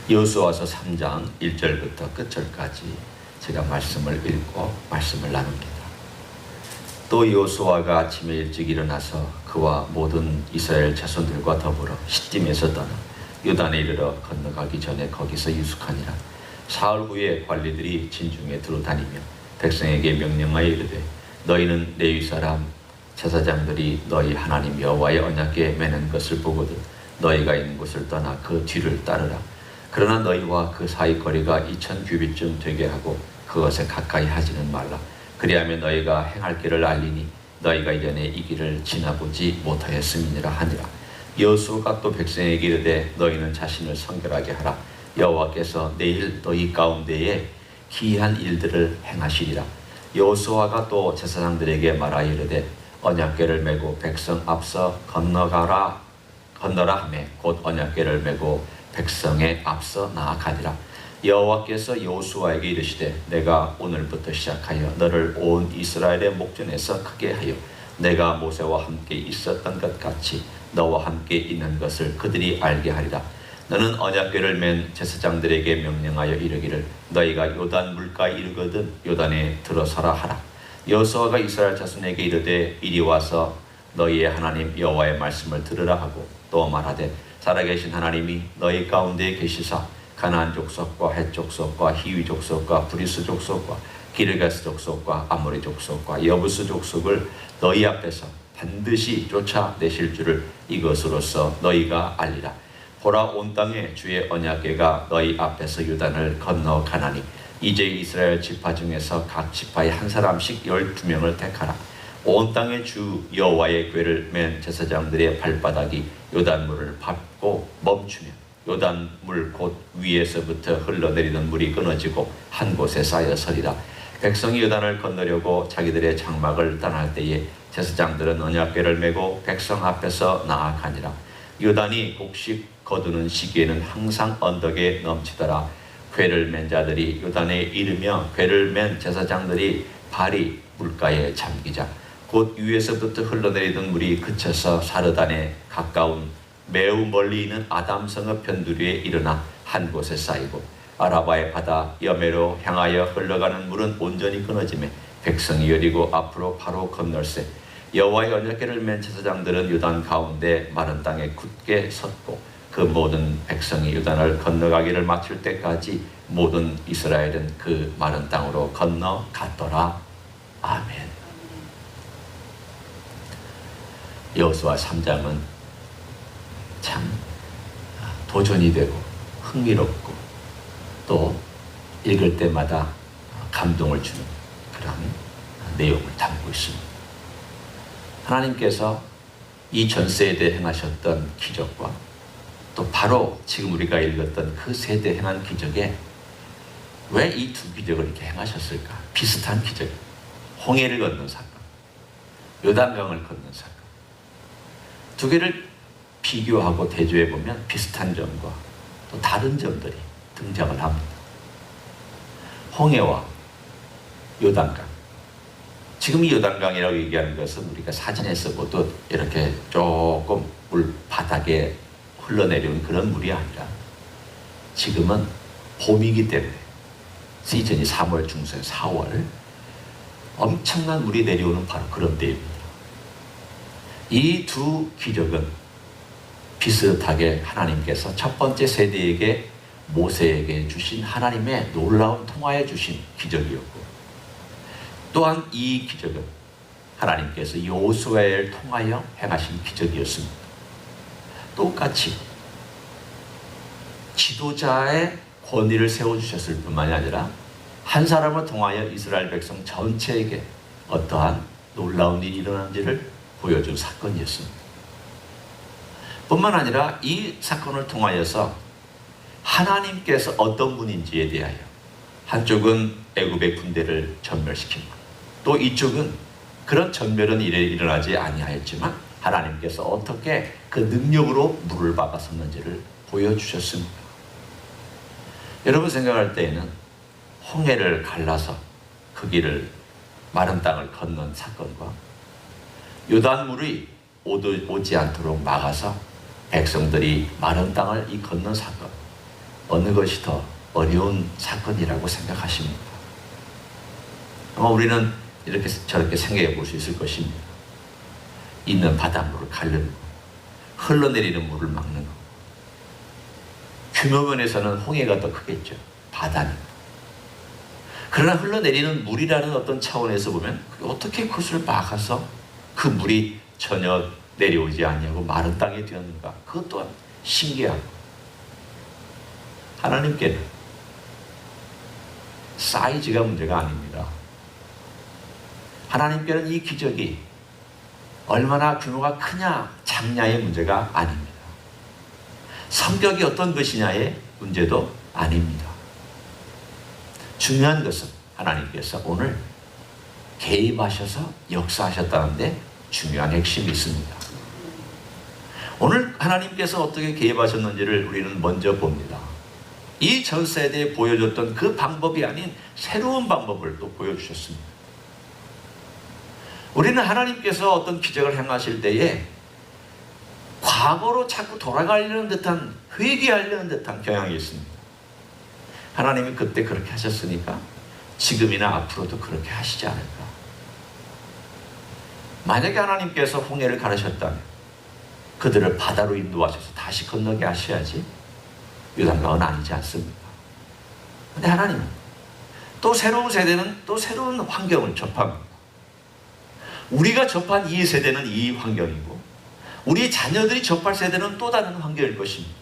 여호수아서 3장 1절부터 끝절까지 제가 말씀을 읽고 말씀을 나눕니다. 또 여호수아가 아침에 일찍 일어나서 그와 모든 이스라엘 자손들과 더불어 시딤에서 떠나 요단에 이르러 건너가기 전에 거기서 유숙하니라. 사흘 후에 관리들이 진중에 두루다니며 백성에게 명령하여 이르되 너희는 레위 사람 제사장들이 너희 하나님 여호와의 언약궤에 매는 것을 보거든 너희가 있는 곳을 떠나 그 뒤를 따르라. 그러나 너희와 그 사이 거리가 2000규빗쯤 되게 하고 그것에 가까이 하지는 말라. 그리하면 너희가 행할 길을 알리니 너희가 이전에 이 길을 지나보지 못하였음이니라 하니라. 여호수아가 또 백성에게 이르되 너희는 자신을 성결하게 하라. 여호와께서 내일 너희 가운데에 기이한 일들을 행하시리라. 여호수아가 또 제사장들에게 말하여 이르되 언약궤를 메고 백성 앞서 건너라 하매 곧 언약궤를 메고 백성의 앞서 나아가니라. 여호와께서 여호수아에게 이르시되 내가 오늘부터 시작하여 너를 온 이스라엘의 목전에서 크게 하여 내가 모세와 함께 있었던 것 같이 너와 함께 있는 것을 그들이 알게 하리라. 너는 언약궤를 맨 제사장들에게 명령하여 이르기를 너희가 요단 물가에 이르거든 요단에 들어서라 하라. 여호수아가 이스라엘 자손에게 이르되 이리 와서 너희의 하나님 여호와의 말씀을 들으라 하고 또 말하되 살아계신 하나님이 너희 가운데 계시사 가나안 족속과 헷 족속과 히위 족속과 브리스 족속과 기르가스 족속과 아모리 족속과 여부스 족속을 너희 앞에서 반드시 쫓아내실 줄을 이것으로써 너희가 알리라. 보라 온 땅에 주의 언약궤가 너희 앞에서 요단을 건너가나니 이제 이스라엘 지파 중에서 각 지파에 한 사람씩 12명을 택하라. 온 땅에 주 여호와의 궤를 맨 제사장들의 발바닥이 요단물을 밟고 멈추며 요단물 곧 위에서부터 흘러내리는 물이 끊어지고 한 곳에 쌓여 서리라. 백성이 요단을 건너려고 자기들의 장막을 떠날 때에 제사장들은 언약궤를 메고 백성 앞에서 나아가니라. 요단이 곡식 거두는 시기에는 항상 언덕에 넘치더라. 궤를 맨 자들이 요단에 이르며 궤를 맨 제사장들이 발이 물가에 잠기자 곧 위에서부터 흘러내리던 물이 그쳐서 사르단에 가까운 매우 멀리 있는 아담성읍 변두리에 일어나 한 곳에 쌓이고 아라바의 바다 여매로 향하여 흘러가는 물은 온전히 끊어지매 백성이 여리고 앞으로 바로 건널세. 여호와의 언약궤를 맨 제사장들은 요단 가운데 마른 땅에 굳게 섰고 그 모든 백성이 요단을 건너가기를 마칠 때까지 모든 이스라엘은 그 마른 땅으로 건너갔더라. 아멘. 여호수아 3장은 참 도전이 되고 흥미롭고 또 읽을 때마다 감동을 주는 그런 내용을 담고 있습니다. 하나님께서 이 전 세대에 행하셨던 기적과 또 바로 지금 우리가 읽었던 그 세대에 행한 기적에 왜 이 두 기적을 이렇게 행하셨을까? 비슷한 기적, 홍해를 건넌 사건, 요단강을 건넌 사건, 두 개를 비교하고 대조해보면 비슷한 점과 또 다른 점들이 등장을 합니다. 홍해와 요단강, 지금 이 요단강이라고 얘기하는 것은 우리가 사진에서 보듯 이렇게 조금 물 바닥에 흘러내려온 그런 물이 아니라 지금은 봄이기 때문에 시즌이 3월 중순 4월 엄청난 물이 내려오는 바로 그런 때입니다. 이 두 기적은 비슷하게 하나님께서 첫 번째 세대에게 모세에게 주신 하나님의 놀라운 통하여 주신 기적이었고 또한 이 기적은 하나님께서 여호수아를 통하여 행하신 기적이었습니다. 똑같이 지도자의 권위를 세워주셨을 뿐만이 아니라 한 사람을 통하여 이스라엘 백성 전체에게 어떠한 놀라운 일이 일어난지를 보여준 사건이었습니다. 뿐만 아니라 이 사건을 통하여서 하나님께서 어떤 분인지에 대하여 한쪽은 애굽의 군대를 전멸시킵니다. 또 이쪽은 그런 전멸은 일어나지 아니하였지만 하나님께서 어떻게 그 능력으로 물을 막아섰는지를 보여주셨습니다. 여러분 생각할 때에는 홍해를 갈라서 그 길을 마른 땅을 건넌 사건과 요단물이 오지 않도록 막아서 백성들이 마른 땅을 건넌 사건, 어느 것이 더 어려운 사건이라고 생각하십니까? 아마 우리는 이렇게 저렇게 생각해 볼 수 있을 것입니다. 있는 바닷물을 가르는 것, 흘러내리는 물을 막는 것. 규모면에서는 홍해가 더 크겠죠. 바다니까. 그러나 흘러내리는 물이라는 어떤 차원에서 보면 어떻게 그것을 막아서 그 물이 전혀 내려오지 않냐고 마른 땅에 되었는가. 그것 또한 신기하고. 하나님께는 사이즈가 문제가 아닙니다. 하나님께는 이 기적이 얼마나 규모가 크냐 작냐의 문제가 아닙니다. 성격이 어떤 것이냐의 문제도 아닙니다. 중요한 것은 하나님께서 오늘 개입하셔서 역사하셨다는데 중요한 핵심이 있습니다. 오늘 하나님께서 어떻게 개입하셨는지를 우리는 먼저 봅니다. 이 전 세대에 보여줬던 그 방법이 아닌 새로운 방법을 또 보여주셨습니다. 우리는 하나님께서 어떤 기적을 행하실 때에 과거로 자꾸 돌아가려는 듯한, 회귀하려는 듯한 경향이 있습니다. 하나님이 그때 그렇게 하셨으니까 지금이나 앞으로도 그렇게 하시지 않을까. 만약에 하나님께서 홍해를 가르셨다면 그들을 바다로 인도하셔서 다시 건너게 하셔야지 요단강은 아니지 않습니까? 그런데 하나님은 또 새로운 세대는 또 새로운 환경을 접합니다. 우리가 접한 이 세대는 이 환경이고 우리 자녀들이 접할 세대는 또 다른 환경일 것입니다.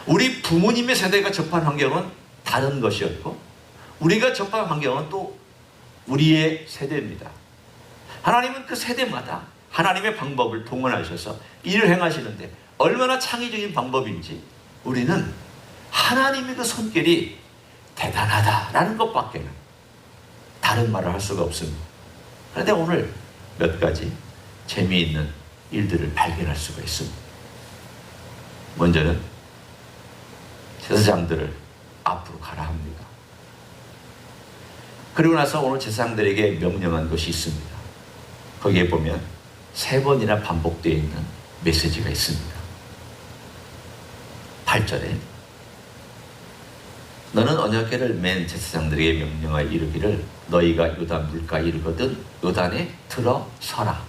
우리 부모님의 세대가 접한 환경은 다른 것이었고 우리가 접한 환경은 또 우리의 세대입니다. 하나님은 그 세대마다 하나님의 방법을 동원하셔서 일을 행하시는데 얼마나 창의적인 방법인지 우리는 하나님의 그 손길이 대단하다라는 것밖에는 다른 말을 할 수가 없습니다. 그런데 오늘 몇 가지 재미있는 일들을 발견할 수가 있습니다. 먼저는 제사장들을 앞으로 가라 합니다. 그리고 나서 오늘 제사장들에게 명령한 것이 있습니다. 거기에 보면 3번이나 반복되어 있는 메시지가 있습니다. 8절에 너는 언약궤를 맨 제사장들에게 명령하여 이르기를 너희가 요단 물가에 이르거든 요단에 들어서라.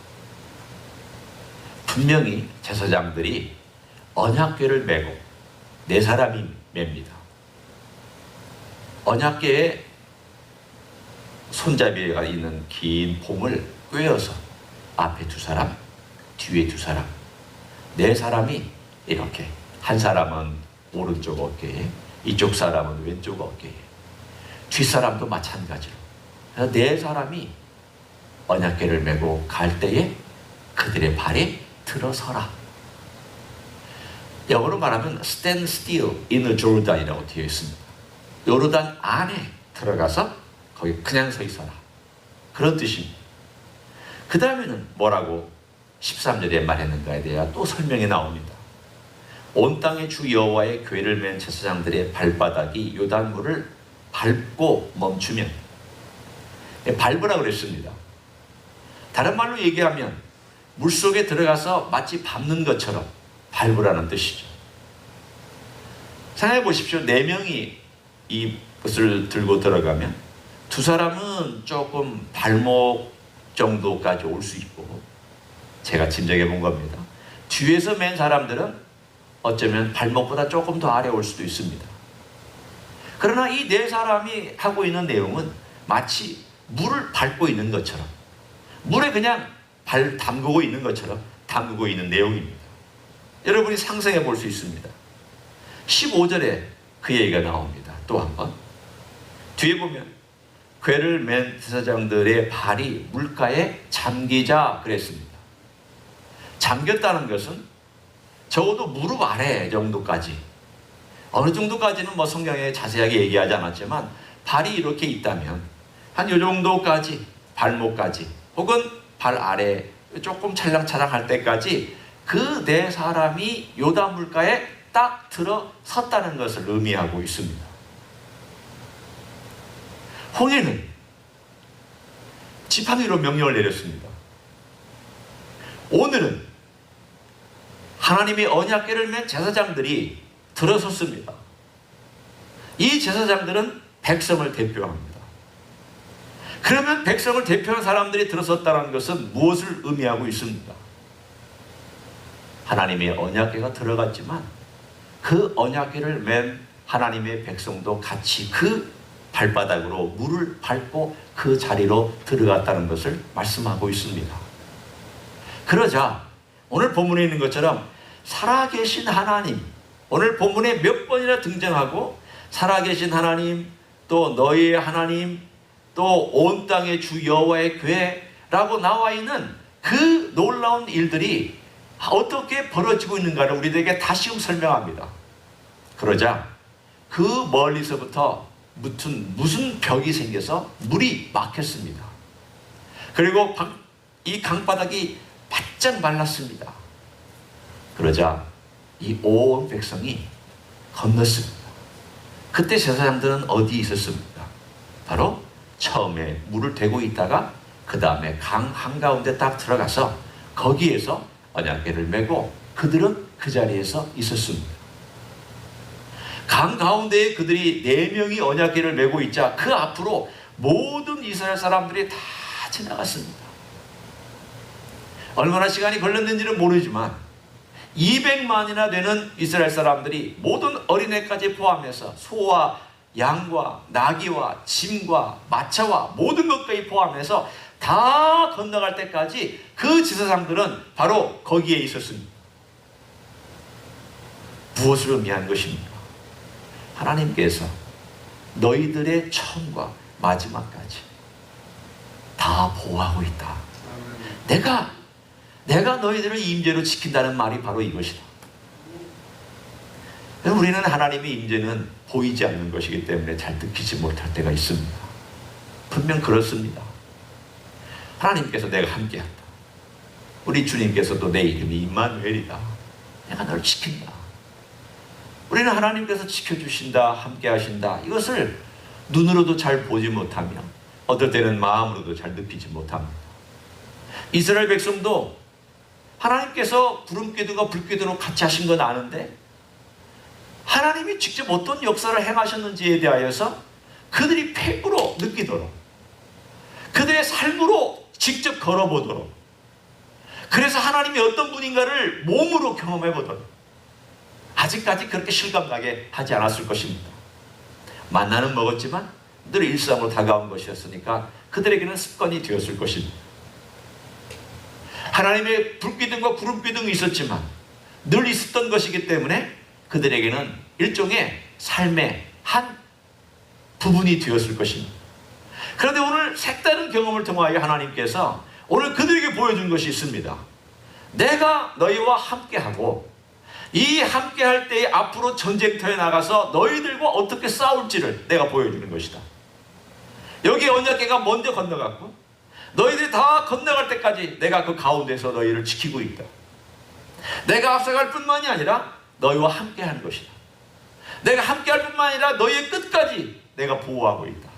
분명히 제사장들이 언약궤를 메고 4사람이 맵니다. 언약궤에 손잡이가 있는 긴 폼을 꿰어서 앞에 2사람, 뒤에 2사람, 4사람이 이렇게 한 사람은 오른쪽 어깨에 이쪽 사람은 왼쪽 어깨에 뒷사람도 마찬가지로 4사람이 언약궤를 메고 갈 때에 그들의 발에 들어서라. 영어로 말하면 stand still in the Jordan이라고 되어 있습니다. 요르단 안에 들어가서 거기 그냥 서 있어라. 그런 뜻입니다. 그 다음에는 뭐라고 13절에 말했는가에 대해 또 설명이 나옵니다. 온 땅의 주 여호와의 궤를 맨 제사장들의 발바닥이 요단물을 밟고 멈추면, 밟으라 그랬습니다. 다른 말로 얘기하면 물속에 들어가서 마치 밟는 것처럼 밟으라는 뜻이죠. 생각해 보십시오. 4명이 이 것을 들고 들어가면 2사람은 조금 발목 정도까지 올 수 있고, 제가 짐작해 본 겁니다. 뒤에서 맨 사람들은 어쩌면 발목보다 조금 더 아래 올 수도 있습니다. 그러나 이 4사람이 하고 있는 내용은 마치 물을 밟고 있는 것처럼, 물에 그냥 발 담그고 있는 것처럼 담그고 있는 내용입니다. 여러분이 상상해 볼 수 있습니다. 15절에 그 얘기가 나옵니다. 또 한 번. 뒤에 보면 궤를 맨 제사장들의 발이 물가에 잠기자 그랬습니다. 잠겼다는 것은 적어도 무릎 아래 정도까지, 어느 정도까지는 뭐 성경에 자세하게 얘기하지 않았지만 발이 이렇게 있다면 한 요 정도까지, 발목까지 혹은 발 아래 조금 찰랑찰랑할 때까지 그 4사람이 요단 물가에 딱 들어섰다는 것을 의미하고 있습니다. 홍해는 지팡이로 명령을 내렸습니다. 오늘은 하나님의 언약궤를 맨 제사장들이 들어섰습니다. 이 제사장들은 백성을 대표합니다. 그러면 백성을 대표하는 사람들이 들어섰다는 것은 무엇을 의미하고 있습니까? 하나님의 언약궤가 들어갔지만 그 언약궤를 맨 하나님의 백성도 같이 그 발바닥으로 물을 밟고 그 자리로 들어갔다는 것을 말씀하고 있습니다. 그러자 오늘 본문에 있는 것처럼 살아계신 하나님, 오늘 본문에 몇 번이나 등장하고 살아계신 하나님, 또 너희의 하나님, 또 온 땅의 주 여호와의 궤라고 나와 있는 그 놀라운 일들이 어떻게 벌어지고 있는가를 우리들에게 다시금 설명합니다. 그러자 그 멀리서부터 무슨 벽이 생겨서 물이 막혔습니다. 그리고 이 강바닥이 바짝 말랐습니다. 그러자 이 온 백성이 건넜습니다. 그때 제사장들은 어디 있었습니까? 바로 처음에 물을 대고 있다가 그 다음에 강 한가운데 딱 들어가서 거기에서 언약궤를 메고 그들은 그 자리에서 있었습니다. 강 가운데에 그들이 4명이 언약궤를 메고 있자 그 앞으로 모든 이스라엘 사람들이 다 지나갔습니다. 얼마나 시간이 걸렸는지는 모르지만 200만이나 되는 이스라엘 사람들이 모든 어린애까지 포함해서 소와 양과 나귀와 짐과 마차와 모든 것까지 포함해서 다 건너갈 때까지 그 제사장들은 바로 거기에 있었습니다. 무엇을 의미한 것입니까? 하나님께서 너희들의 처음과 마지막까지 다 보호하고 있다. 내가 너희들을 임재로 지킨다는 말이 바로 이것이다. 우리는 하나님의 임재는 보이지 않는 것이기 때문에 잘 느끼지 못할 때가 있습니다. 분명 그렇습니다. 하나님께서 내가 함께한다. 우리 주님께서도 내 이름이 임마누엘이다. 내가 너를 지킨다. 우리는 하나님께서 지켜주신다, 함께하신다. 이것을 눈으로도 잘 보지 못하며 어떨 때는 마음으로도 잘 느끼지 못합니다. 이스라엘 백성도 하나님께서 구름기둥과 불기둥으로 같이 하신 건 아는데 하나님이 직접 어떤 역사를 행하셨는지에 대하여서 그들이 팩으로 느끼도록, 그들의 삶으로 직접 걸어보도록, 그래서 하나님이 어떤 분인가를 몸으로 경험해보도록 아직까지 그렇게 실감나게 하지 않았을 것입니다. 만나는 먹었지만 늘 일상으로 다가온 것이었으니까 그들에게는 습관이 되었을 것입니다. 하나님의 불기둥과 구름기둥이 있었지만 늘 있었던 것이기 때문에 그들에게는 일종의 삶의 한 부분이 되었을 것입니다. 그런데 오늘 색다른 경험을 통하여 하나님께서 오늘 그들에게 보여준 것이 있습니다. 내가 너희와 함께하고 이 함께할 때에 앞으로 전쟁터에 나가서 너희들과 어떻게 싸울지를 내가 보여주는 것이다. 여기 언약궤가 먼저 건너갔고 너희들이 다 건너갈 때까지 내가 그 가운데서 너희를 지키고 있다. 내가 앞서갈 뿐만이 아니라 너희와 함께하는 것이다. 내가 함께할 뿐만 아니라 너희의 끝까지 내가 보호하고 있다.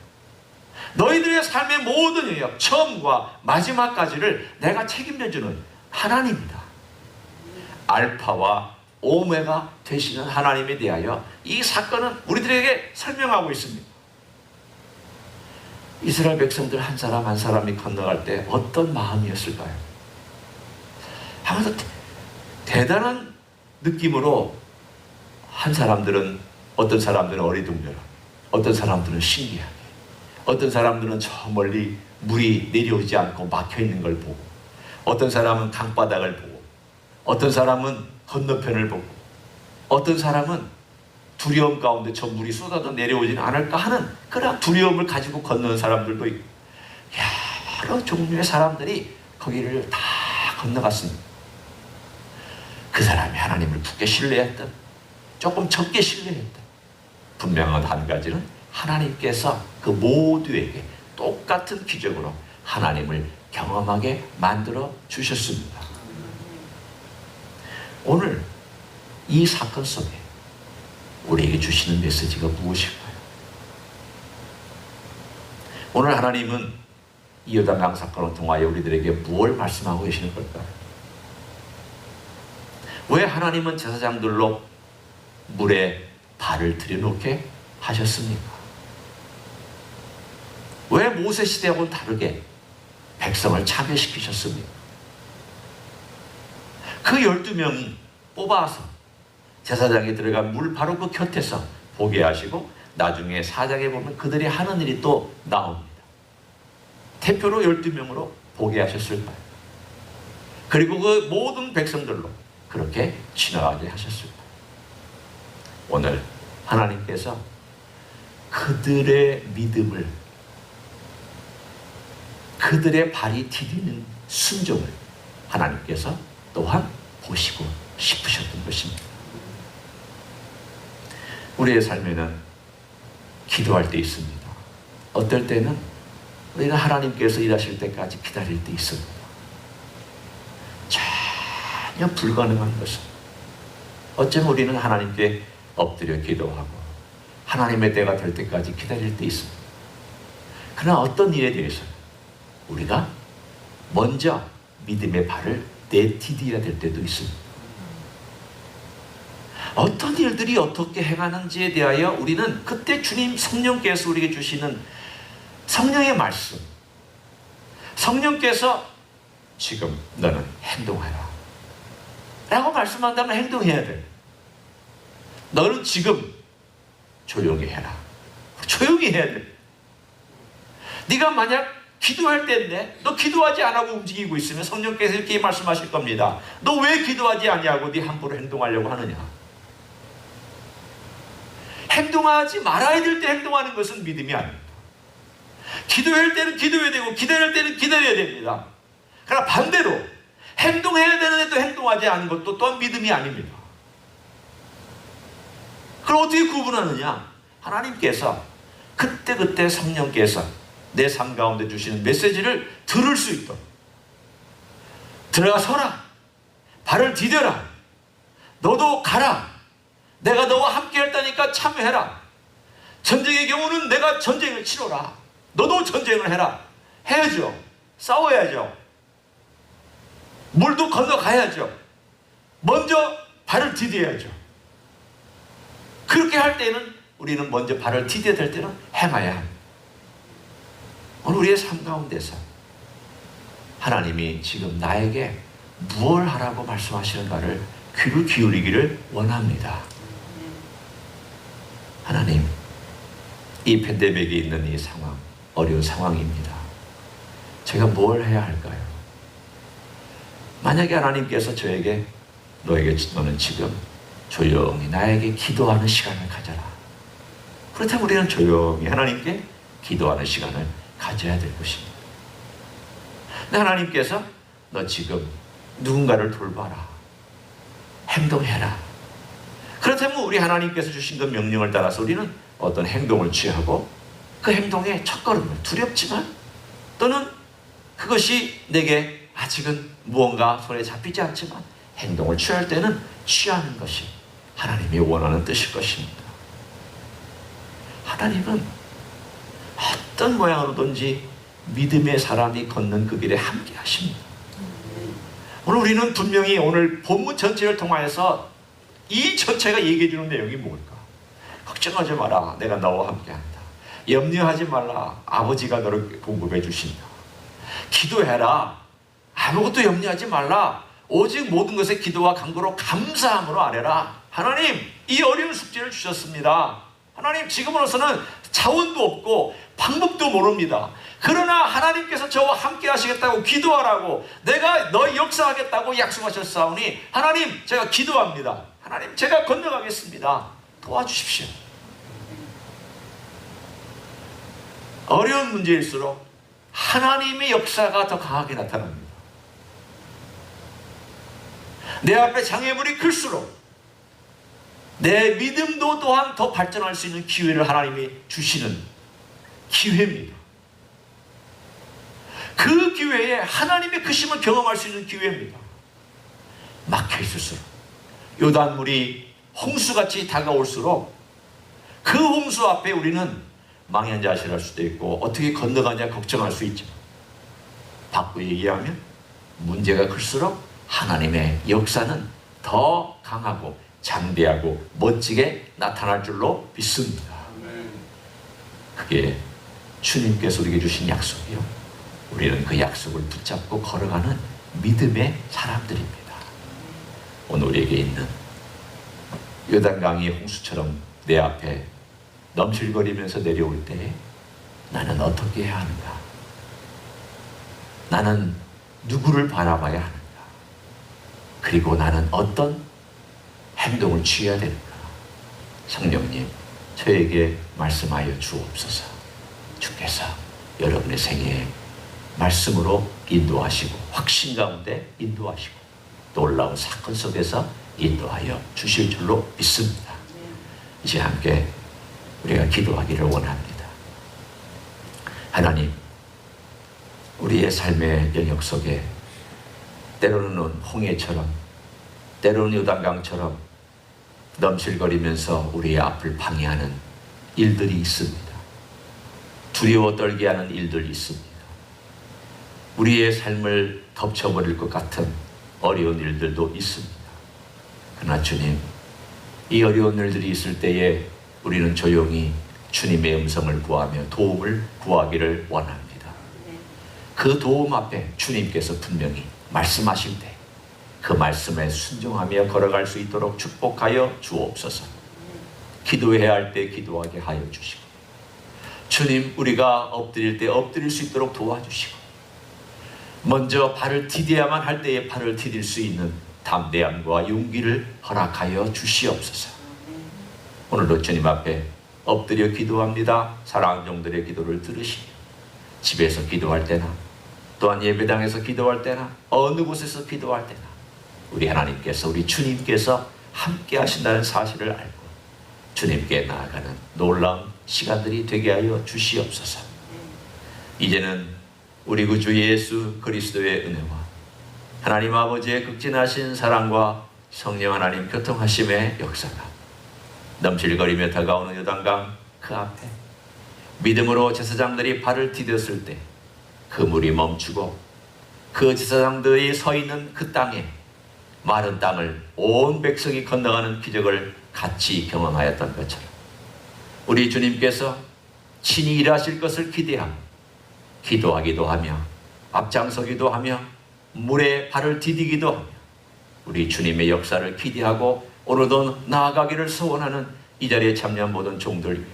너희들의 삶의 모든 영역, 처음과 마지막까지를 내가 책임져주는 하나님이다. 알파와 오메가 되시는 하나님에 대하여 이 사건은 우리들에게 설명하고 있습니다. 이스라엘 백성들 한 사람 한 사람이 건너갈 때 어떤 마음이었을까요? 아마도 대단한 느낌으로 어떤 사람들은 어리둥절하고, 어떤 사람들은 신기하게, 어떤 사람들은 저 멀리 물이 내려오지 않고 막혀있는 걸 보고, 어떤 사람은 강바닥을 보고, 어떤 사람은 건너편을 보고, 어떤 사람은 두려움 가운데 저 물이 쏟아져 내려오지는 않을까 하는 그런 두려움을 가지고 건너는 사람들도 있고, 여러 종류의 사람들이 거기를 다 건너갔습니다. 그 사람이 하나님을 굳게 신뢰했던, 조금 적게 신뢰했던, 분명한 한 가지는 하나님께서 그 모두에게 똑같은 기적으로 하나님을 경험하게 만들어 주셨습니다. 오늘 이 사건 속에 우리에게 주시는 메시지가 무엇일까요? 오늘 하나님은 이 요단강 사건을 통하여 우리들에게 무엇을 말씀하고 계시는 걸까요? 왜 하나님은 제사장들로 물에 발을 들여놓게 하셨습니까? 왜 모세 시대하고는 다르게 백성을 참여시키셨습니까? 그 12명이 뽑아서 제사장에 들어간 물 바로 그 곁에서 보게 하시고 나중에 4장에 보면 그들이 하는 일이 또 나옵니다. 대표로 12명으로 보게 하셨을 거예요. 그리고 그 모든 백성들로 그렇게 지나가게 하셨을 거예요. 오늘 하나님께서 그들의 믿음을, 그들의 발이 디디는 순종을 하나님께서 또한 보시고 싶으셨던 것입니다. 우리의 삶에는 기도할 때 있습니다. 어떨 때는 우리는 하나님께서 일하실 때까지 기다릴 때 있습니다. 전혀 불가능한 것은 어쩌면 우리는 하나님께 엎드려 기도하고 하나님의 때가 될 때까지 기다릴 때 있습니다. 그러나 어떤 일에 대해서 우리가 먼저 믿음의 발을 내디뎌야 될 때도 있습니다. 어떤 일들이 어떻게 행하는지에 대하여 우리는 그때 주님 성령께서 우리에게 주시는 성령의 말씀, 성령께서 지금 너는 행동하라 라고 말씀한다면 행동해야 돼. 너는 지금 조용히 해라. 조용히 해야 돼. 네가 만약 기도할 때인데 너 기도하지 안 하고 움직이고 있으면 성령께서 이렇게 말씀하실 겁니다. 너 왜 기도하지 않냐고 네 함부로 행동하려고 하느냐. 행동하지 말아야 될 때 행동하는 것은 믿음이 아닙니다. 기도할 때는 기도해야 되고 기다릴 때는 기다려야 됩니다. 그러나 반대로 행동해야 되는데 또 행동하지 않은 것도 또한 믿음이 아닙니다. 그럼 어떻게 구분하느냐? 하나님께서 그때그때 성령께서 내 삶 가운데 주시는 메시지를 들을 수 있도록 들어서라, 발을 디뎌라, 너도 가라, 내가 너와 함께 했다니까 참여해라, 전쟁의 경우는 내가 전쟁을 치러라, 너도 전쟁을 해라. 해야죠. 싸워야죠. 물도 건너가야죠. 먼저 발을 디뎌야죠. 그렇게 할 때는 우리는 먼저 발을 디뎌야 될 때는 행해야 합니다. 오늘 우리의 삶 가운데서 하나님이 지금 나에게 무엇을 하라고 말씀하시는가를 귀를 기울이기를 원합니다. 하나님, 이 팬데믹이 있는 이 상황, 어려운 상황입니다. 제가 뭘 해야 할까요? 만약에 하나님께서 저에게 너는 지금 조용히 나에게 기도하는 시간을 가져라. 그렇다면 우리는 조용히 하나님께 기도하는 시간을 가져야 될 것입니다. 하나님께서 너 지금 누군가를 돌봐라, 행동해라. 그렇다면 우리 하나님께서 주신 그 명령을 따라서 우리는 어떤 행동을 취하고 그 행동의 첫걸음을 두렵지만 또는 그것이 내게 아직은 무언가 손에 잡히지 않지만 행동을 취할 때는 취하는 것이 하나님이 원하는 뜻일 것입니다. 하나님은 어떤 모양으로든지 믿음의 사람이 걷는 그 길에 함께 하십니다. 오늘 우리는 분명히 오늘 본문 전체를 통하여서 이 전체가 얘기해 주는 내용이 뭘까? 걱정하지 마라, 내가 너와 함께 한다. 염려하지 말라, 아버지가 너를 공급해 주신다. 기도해라, 아무것도 염려하지 말라, 오직 모든 것에 기도와 간구로 감사함으로 아뢰라. 하나님, 이 어려운 숙제를 주셨습니다. 하나님, 지금으로서는 자원도 없고 방법도 모릅니다. 그러나 하나님께서 저와 함께 하시겠다고 기도하라고, 내가 너 역사하겠다고 약속하셨사오니 하나님, 제가 기도합니다. 하나님, 제가 건너가겠습니다. 도와주십시오. 어려운 문제일수록 하나님의 역사가 더 강하게 나타납니다. 내 앞에 장애물이 클수록 내 믿음도 또한 더 발전할 수 있는 기회를 하나님이 주시는 기회입니다. 그 기회에 하나님의 크심을 경험할 수 있는 기회입니다. 막혀있을수록, 요단물이 홍수같이 다가올수록 그 홍수 앞에 우리는 망연자실할 수도 있고 어떻게 건너가냐 걱정할 수 있지만, 바꾸어 얘기하면 문제가 클수록 하나님의 역사는 더 강하고 장대하고 멋지게 나타날 줄로 믿습니다. 그게 주님께서 우리에게 주신 약속이요. 우리는 그 약속을 붙잡고 걸어가는 믿음의 사람들입니다. 오늘 우리에게 있는 요단강이 홍수처럼 내 앞에 넘실거리면서 내려올 때에 나는 어떻게 해야 하는가? 나는 누구를 바라봐야 하는가? 그리고 나는 어떤 행동을 취해야 되는가? 성령님, 저에게 말씀하여 주옵소서. 주께서 여러분의 생애에 말씀으로 인도하시고 확신 가운데 인도하시고 놀라운 사건 속에서 인도하여 주실 줄로 믿습니다. 이제 함께 우리가 기도하기를 원합니다. 하나님, 우리의 삶의 영역 속에 때로는 홍해처럼 때로는 요단강처럼 넘실거리면서 우리의 앞을 방해하는 일들이 있습니다. 두려워 떨게 하는 일들이 있습니다. 우리의 삶을 덮쳐버릴 것 같은 어려운 일들도 있습니다. 그러나 주님, 이 어려운 일들이 있을 때에 우리는 조용히 주님의 음성을 구하며 도움을 구하기를 원합니다. 그 도움 앞에 주님께서 분명히 말씀하실 때 그 말씀에 순종하며 걸어갈 수 있도록 축복하여 주옵소서. 기도해야 할 때 기도하게 하여 주시고, 주님, 우리가 엎드릴 때 엎드릴 수 있도록 도와주시고, 먼저 발을 디뎌야만 할 때에 발을 디딜 수 있는 담대함과 용기를 허락하여 주시옵소서. 오늘도 주님 앞에 엎드려 기도합니다. 사랑하는 종들의 기도를 들으시며 집에서 기도할 때나 또한 예배당에서 기도할 때나 어느 곳에서 기도할 때나 우리 하나님께서, 우리 주님께서 함께 하신다는 사실을 알고 주님께 나아가는 놀라운 시간들이 되게 하여 주시옵소서. 이제는 우리 구주 예수 그리스도의 은혜와 하나님 아버지의 극진하신 사랑과 성령 하나님 교통하심의 역사가 넘실거리며 다가오는 요단강 그 앞에 믿음으로 제사장들이 발을 디뎠을 때 그 물이 멈추고 그 제사장들이 서 있는 그 땅에 마른 땅을 온 백성이 건너가는 기적을 같이 경험하였던 것처럼 우리 주님께서 친히 일하실 것을 기대하고 기도하기도 하며 앞장서기도 하며 물에 발을 디디기도 하며 우리 주님의 역사를 기대하고 오늘도 나아가기를 소원하는 이 자리에 참여한 모든 종들 위해,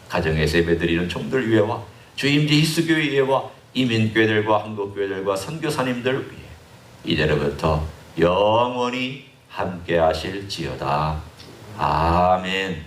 가정에서 예배드리는 종들 위해와 주임지 히스교회 위해와 이민교회들과 한국교회들과 선교사님들 위해 이제로부터 영원히 함께 하실지어다. 아멘.